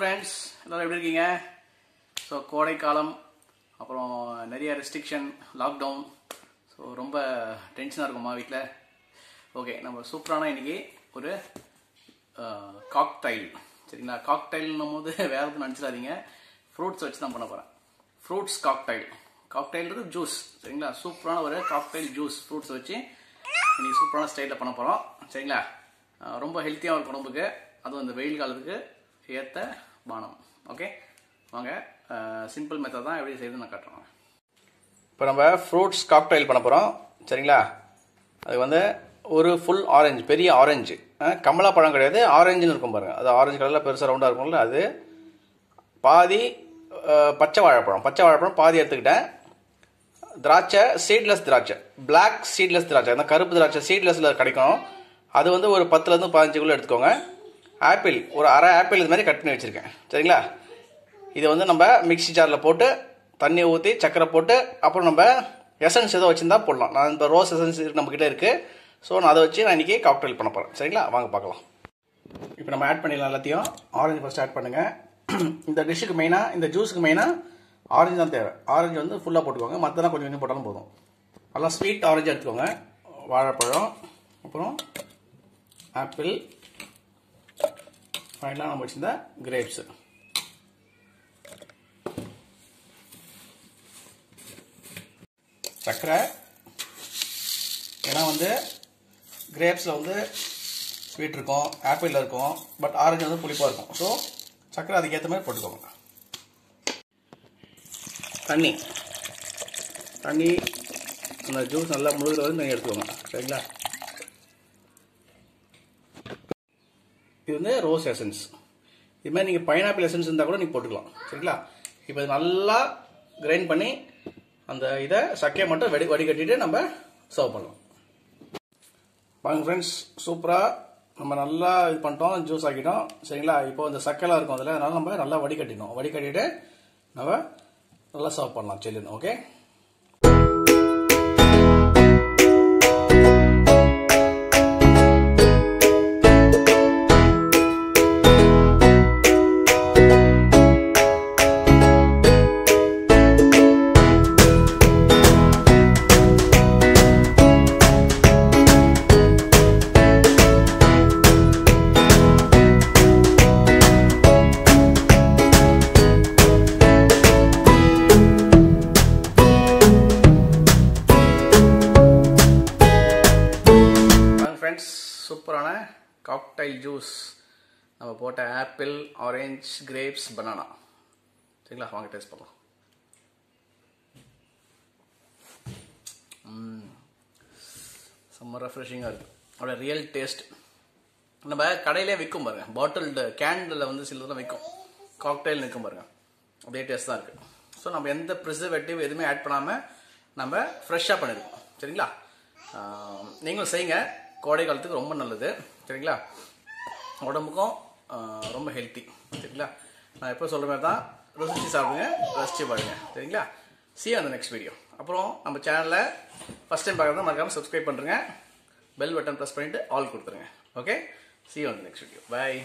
friends, எல்லாரும் எப்படி இருக்கீங்க? ஸோ கோடை காலம், அப்புறம் நிறைய ரெஸ்ட்ரிக்ஷன், லாக்டவுன். ஸோ ரொம்ப டென்ஷனாக இருக்குமா வீட்டில்? ஓகே, நம்ம சூப்பரான இன்னைக்கு ஒரு காக்டைல், சரிங்களா? காக்டைல்னும் போது வேறு எதுவும் நினச்சிடாதீங்க, ஃப்ரூட்ஸ் வச்சு தான் பண்ண போகிறேன். Fruits cocktail. காக்டைல்ன்றது ஜூஸ், சரிங்களா? சூப்பரான ஒரு காக்டைல் ஜூஸ் ஃப்ரூட்ஸ் வச்சு இன்னைக்கு சூப்பரான ஸ்டைலில் பண்ண போகிறோம், சரிங்களா? ரொம்ப ஹெல்த்தியாக இருக்கும் உடம்புக்கு, அதுவும் இந்த வெயில் காலத்துக்கு ஏற்ற பானம். ஓகே, வாங்க சிம்பிள் மெத்தட் தான் எப்படி செய்யுதுன்னு நான் காட்டுறேன். இப்போ நம்ம ஃப்ரூட்ஸ் காக்டைல் பண்ண போகிறோம், சரிங்களா? அது வந்து ஒரு ஃபுல் ஆரஞ்சு, பெரிய ஆரஞ்சு, கமலா பழம் கிடையாது, ஆரஞ்சுன்னு இருக்கும் பாருங்கள். அது ஆரஞ்சு கலரில் பெருசாக ரவுண்டாக இருக்கும்ல, அது பாதி. பச்சை வாழைப்பழம் பாதி எடுத்துக்கிட்டேன். திராட்சை, சீட்லெஸ் திராட்சை, பிளாக் சீட்லெஸ் திராட்சை, அந்த கருப்பு திராட்சை சீட்லெஸ்ஸில் கிடைக்கும். அது வந்து ஒரு 10லேருந்து 15 எடுத்துக்கோங்க. ஆப்பிள், ஒரு அரை ஆப்பிள் இது மாதிரி கட் பண்ணி வச்சுருக்கேன், சரிங்களா? இதை வந்து நம்ம மிக்ஸி ஜாரில் போட்டு தண்ணி ஊற்றி சக்கரை போட்டு, அப்புறம் நம்ம எசன்ஸ் ஏதோ வச்சுருந்தா போடலாம். நான் இப்போ ரோஸ் எசன்ஸ் நம்மக்கிட்ட இருக்குது. ஸோ நான் அதை வச்சு நான் இன்றைக்கி காக்டைல் பண்ண போகிறேன், சரிங்களா? வாங்க பார்க்கலாம். இப்போ நம்ம ஆட் பண்ணிடலாம் எல்லாத்தையும். ஆரஞ்சு ஃபஸ்ட் ஆட் பண்ணுங்கள். இந்த டிஷ்ஷுக்கு மெயினாக, இந்த ஜூஸுக்கு மெயினாக ஆரஞ்சு தான் தேவை. ஆரஞ்சு வந்து ஃபுல்லாக போட்டுக்கோங்க, மற்றதான் கொஞ்சம் கொஞ்சம் போட்டாலும் போதும். நல்லா ஸ்வீட் ஆரஞ்சு எடுத்துக்கோங்க. வாழைப்பழம், அப்புறம் ஆப்பிள், ஃபைனலாக நம்ம வச்சுருந்த கிரேப்ஸு. சர்க்கரை, ஏன்னா வந்து கிரேப்ஸில் வந்து ஸ்வீட் இருக்கும், ஆப்பிளில் இருக்கும், பட் ஆரஞ்சு வந்து புளிப்பாக இருக்கும். ஸோ சர்க்கரை அதுக்கேற்ற மாதிரி போட்டுக்கோங்க. தண்ணி, அந்த ஜூஸ் நல்லா முழுகிற வரைக்கும் தண்ணி எடுத்துக்கோங்க, சரிங்களா? இது வந்து ரோஸ் எசன்ஸ். இது மாதிரி நீங்கள் பைனாப்பிள் எசன்ஸ் இருந்தால் கூட நீங்கள் போட்டுக்கலாம், சரிங்களா? இப்போ இது நல்லா கிரைண்ட் பண்ணி அந்த இதை சக்கையை மட்டும் வடிகட்டிட்டு நம்ம சர்வ் பண்ணலாம். பாருங்க ஃப்ரெண்ட்ஸ், சூப்பராக நம்ம நல்லா இது பண்ணிட்டோம், ஜூஸ் ஆக்கிட்டோம், சரிங்களா? இப்போ இந்த சக்கைலாம் இருக்கும் அதில், அதனால நம்ம நல்லா வடிகட்டிட்டு நம்ம நல்லா சர்வ் பண்ணலாம் சில்லுன்னு. ஓகே, சூப்பரான காக்டைல் ஜூஸ் நம்ம போட்ட ஆப்பிள், ஆரஞ்சு, கிரேப்ஸ், பனானா, சரிங்களா? வாங்க டேஸ்ட் பண்ணலாம். செம்ம ரெஃப்ரெஷிங்காக இருக்குது, அதோட ரியல் டேஸ்ட். நம்ம கடையிலே விற்கும் பாருங்க, பாட்டில்டு கேண்டில் வந்து சிலதெல்லாம் விற்கும், காக்டைல் நிற்கும் பாருங்க, அதே டேஸ்ட் தான் இருக்குது. ஸோ நம்ம எந்த ப்ரிசர்வேட்டிவ் எதுவுமே ஆட் பண்ணாமல் நம்ம ஃப்ரெஷ்ஷாக பண்ணியிருக்கோம், சரிங்களா? நீங்களும் செய்யுங்க, கோடை காலத்துக்கு ரொம்ப நல்லது, சரிங்களா? உடம்புக்கும் ரொம்ப ஹெல்த்தி, சரிங்களா? நான் எப்போ சொல்கிற மாதிரி தான், ருசிச்சு சாப்பிடுங்க, ரசிச்சு பாருங்க, சரிங்களா? see you on the next video. அப்புறம் நம்ம சேனலில் ஃபஸ்ட் டைம் பார்க்குறதா மறக்காமல் சப்ஸ்கிரைப் பண்ணுறேங்க, பெல் பட்டன் ப்ரெஸ் பண்ணிவிட்டு ஆல் கொடுத்துருங்க. Okay, see you on the next video. Bye.